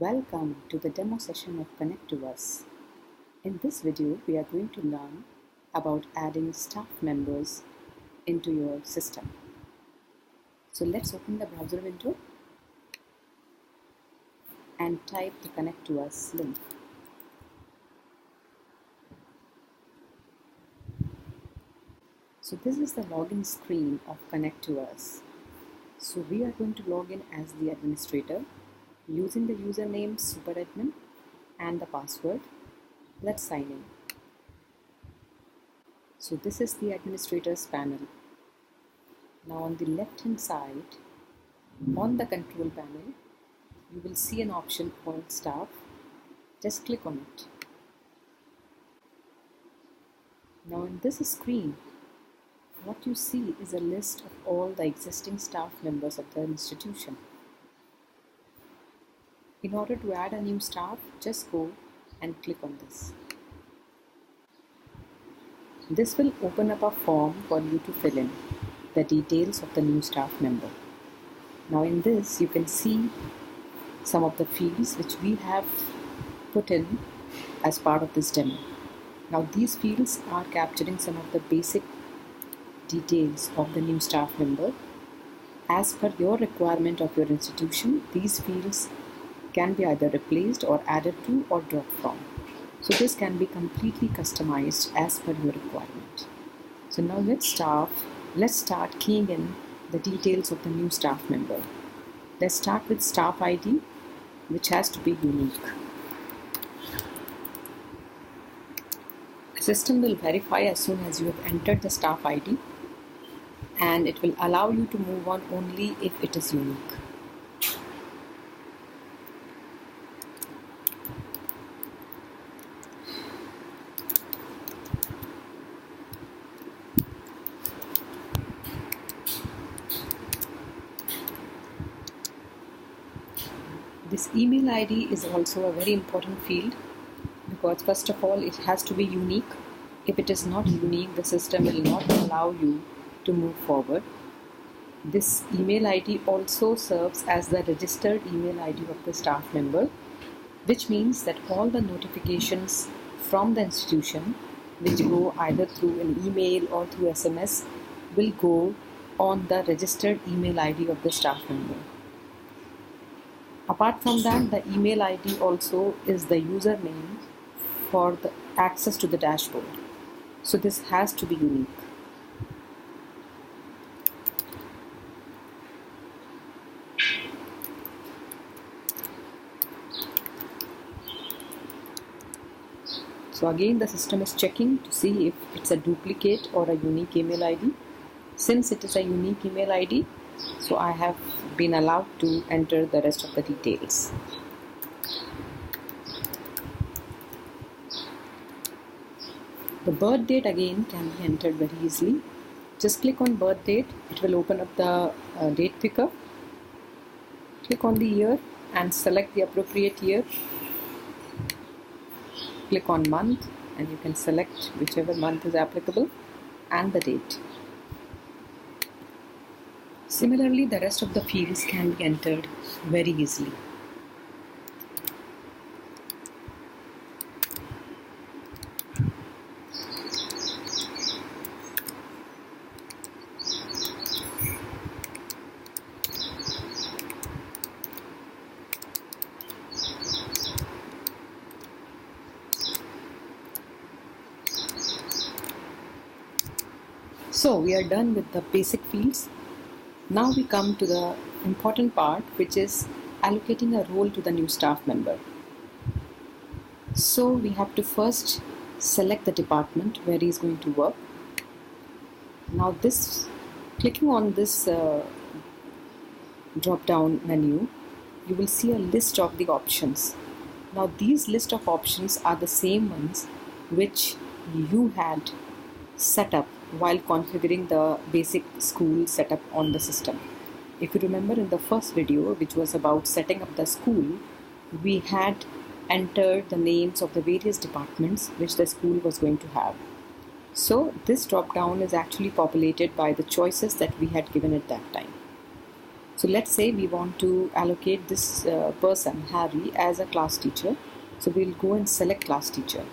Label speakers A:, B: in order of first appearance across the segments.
A: Welcome to the demo session of Konnect2us. In this video, we are going to learn about adding staff members into your system. So let's open the browser window and type the Konnect2us link. So this is the login screen of Konnect2us. So we are going to log in as the administrator using the username superadmin and the password. Let's sign in. So this is the administrators panel. Now on the left hand side, on the control panel, you will see an option called staff. Just click on it. Now in this screen, what you see is a list of all the existing staff members of the institution. In order to add a new staff, just go and click on this. This will open up a form for you to fill in the details of the new staff member. Now in this, you can see some of the fields which we have put in as part of this demo. Now these fields are capturing some of the basic details of the new staff member. As per your requirement of your institution, these fields can be either replaced or added to or dropped from. So this can be completely customized as per your requirement. So now let's start keying in the details of the new staff member. Let's start with staff ID, which has to be unique. The system will verify as soon as you have entered the staff ID, and it will allow you to move on only if it is unique. This email ID is also a very important field because first of all it has to be unique. If it is not unique, the system will not allow you to move forward. This email ID also serves as the registered email ID of the staff member, which means that all the notifications from the institution which go either through an email or through SMS will go on the registered email ID of the staff member. Apart from that, the email ID also is the username for the access to the dashboard. So this has to be unique. So again, the system is checking to see if it's a duplicate or a unique email ID. Since it is a unique email ID, so I have been allowed to enter the rest of the details. The birth date again can be entered very easily. Just click on birth date. It will open up the date picker. Click on the year and select the appropriate year. Click on month and you can select whichever month is applicable and the date. Similarly, the rest of the fields can be entered very easily. So we are done with the basic fields. Now we come to the important part, which is allocating a role to the new staff member. So we have to first select the department where he is going to work. Now clicking on this drop down menu, you will see a list of the options. Now these list of options are the same ones which you had set up while configuring the basic school setup on the system. If you remember in the first video, which was about setting up the school, we had entered the names of the various departments which the school was going to have. So this drop down is actually populated by the choices that we had given at that time. So let's say we want to allocate this person, Harry, as a class teacher. So we'll go and select class teacher.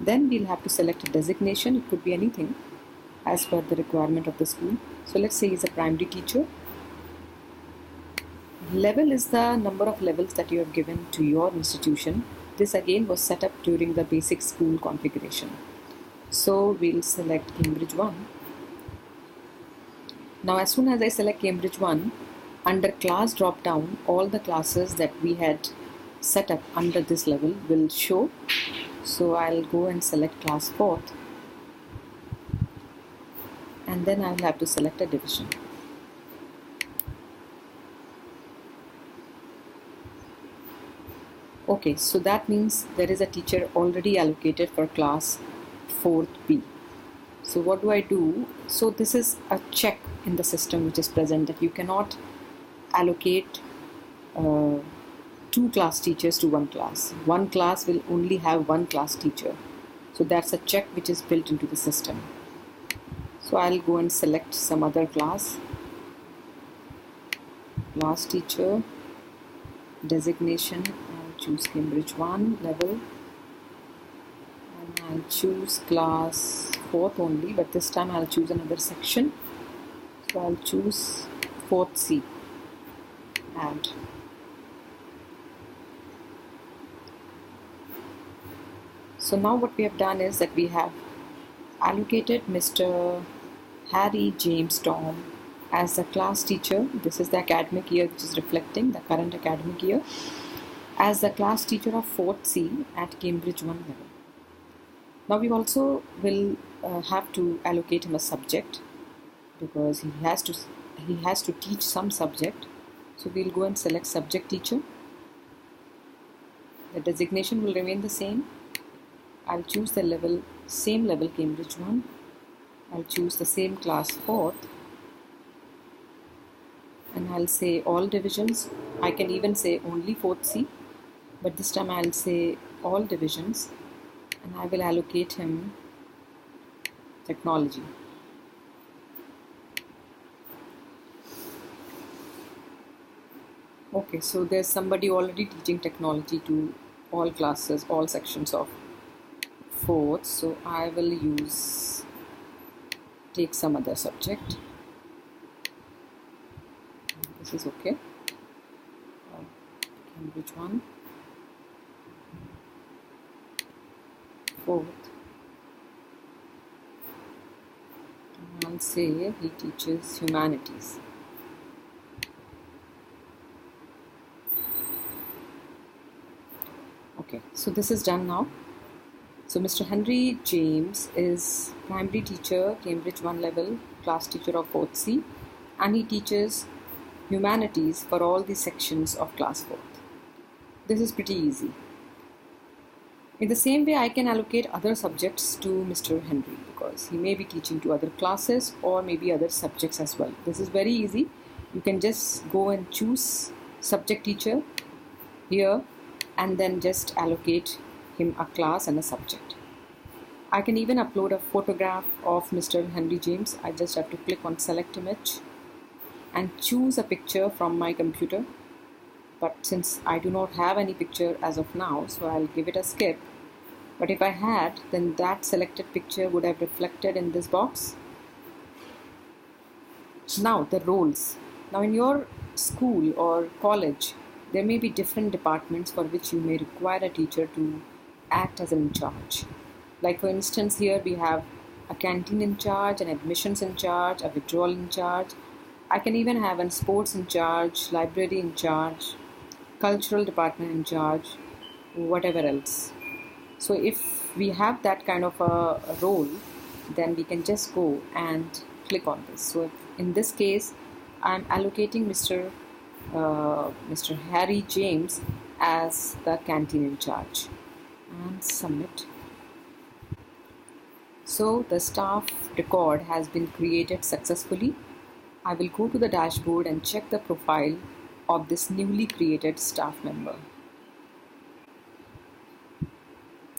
A: Then we'll have to select a designation. It could be anything as per the requirement of the school. So let's say he's a primary teacher. Level is the number of levels that you have given to your institution. This again was set up during the basic school configuration. So we'll select Cambridge 1. Now as soon as I select Cambridge 1, under class drop down, all the classes that we had set up under this level will show. So I'll go and select class 4th, and then I'll have to select a division. Okay, so that means there is a teacher already allocated for class 4th B. So what do I do? So this is a check in the system which is present, that you cannot allocate 2 class teachers to one class. One class will only have one class teacher. So that's a check which is built into the system. So I'll go and select some other class. Class teacher, designation, I'll choose Cambridge 1 level. And I'll choose class 4th only, but this time I'll choose another section. So I'll choose 4th C. Add. So now what we have done is that we have allocated Mr. Harry James Tom as the class teacher. This is the academic year which is reflecting the current academic year, as the class teacher of 4th C at Cambridge 1 level. Now we also will have to allocate him a subject, because he has to teach some subject. So we'll go and select subject teacher. The designation will remain the same. I'll choose the level, same level Cambridge 1. I'll choose the same class 4th, and I'll say all divisions. I can even say only 4th C, but this time I'll say all divisions, and I will allocate him technology. Okay, so there's somebody already teaching technology to all classes, all sections of 4th. So I will take some other subject. This is okay. Cambridge 1, 4th. And I'll say he teaches humanities. Okay, so this is done now. So Mr. Henry James is primary teacher, Cambridge 1 level, class teacher of 4th C, and he teaches humanities for all the sections of class 4th. This is pretty easy. In the same way, I can allocate other subjects to Mr. Henry, because he may be teaching to other classes or maybe other subjects as well. This is very easy. You can just go and choose subject teacher here, and then just allocate him a class and a subject. I can even upload a photograph of Mr. Henry James. I just have to click on select image and choose a picture from my computer. But since I do not have any picture as of now, so I'll give it a skip. But if I had, then that selected picture would have reflected in this box. Now the roles. Now in your school or college, there may be different departments for which you may require a teacher to act as an in charge. Like for instance, here we have a canteen in charge, an admissions in charge, a withdrawal in charge. I can even have a sports in charge, library in charge, cultural department in charge, whatever else. So if we have that kind of a role, then we can just go and click on this. So in this case, I'm allocating Mr. Harry James as the canteen in charge, and submit. So the staff record has been created successfully. I will go to the dashboard and check the profile of this newly created staff member.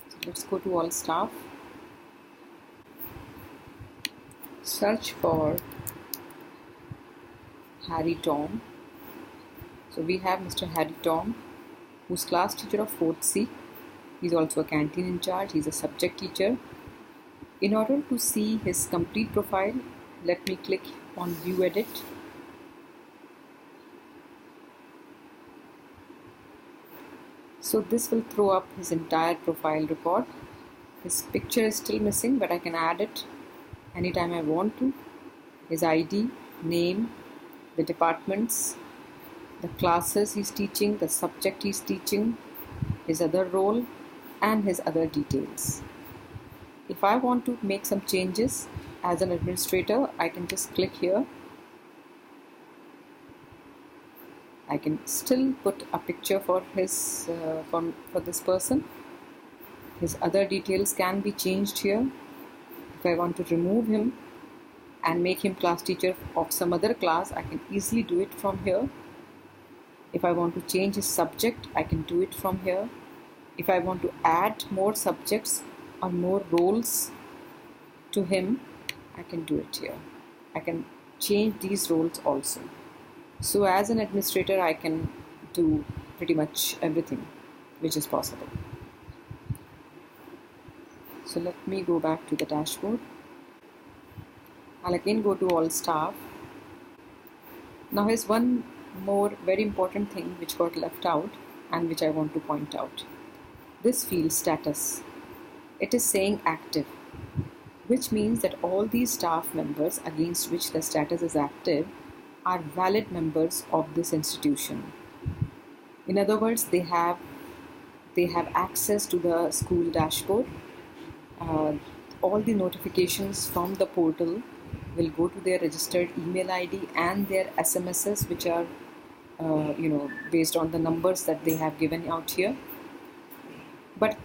A: So let's go to all staff. Search for Harry Tom. So we have Mr. Harry Tom, who's class teacher of 4th C. He's also a canteen in charge. He's a subject teacher. In order to see his complete profile, let me click on View Edit. So this will throw up his entire profile record. His picture is still missing, but I can add it anytime I want to. His ID, name, the departments, the classes he's teaching, the subject he's teaching, his other role, and his other details. If I want to make some changes as an administrator, I can just click here. I can still put a picture for his for this person. His other details can be changed here. If I want to remove him and make him class teacher of some other class, I can easily do it from here. If I want to change his subject, I can do it from here. If I want to add more subjects or more roles to him, I can do it here. I can change these roles also. So as an administrator, I can do pretty much everything which is possible. So let me go back to the dashboard. I'll again go to all staff. Now here's one more very important thing which got left out and which I want to point out. This field status, it is saying active, which means that all these staff members against which the status is active are valid members of this institution. In other words, they have access to the school dashboard. All the notifications from the portal will go to their registered email ID and their SMSs, which are based on the numbers that they have given out here. But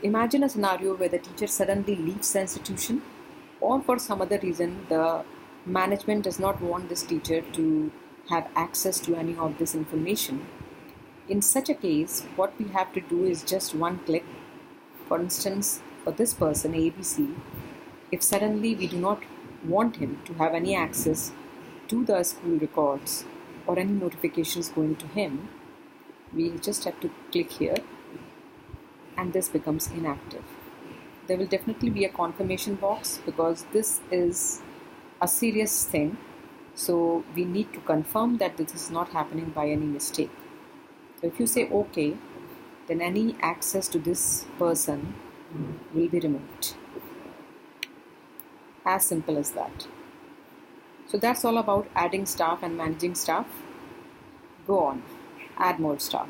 A: imagine a scenario where the teacher suddenly leaves the institution, or for some other reason the management does not want this teacher to have access to any of this information. In such a case, what we have to do is just one click. For instance, for this person ABC, if suddenly we do not want him to have any access to the school records or any notifications going to him, we just have to click here and this becomes inactive. There will definitely be a confirmation box because this is a serious thing, so we need to confirm that this is not happening by any mistake. So if you say OK, then any access to this person will be removed. As simple as that. So that's all about adding staff and managing staff. Go on, add more staff.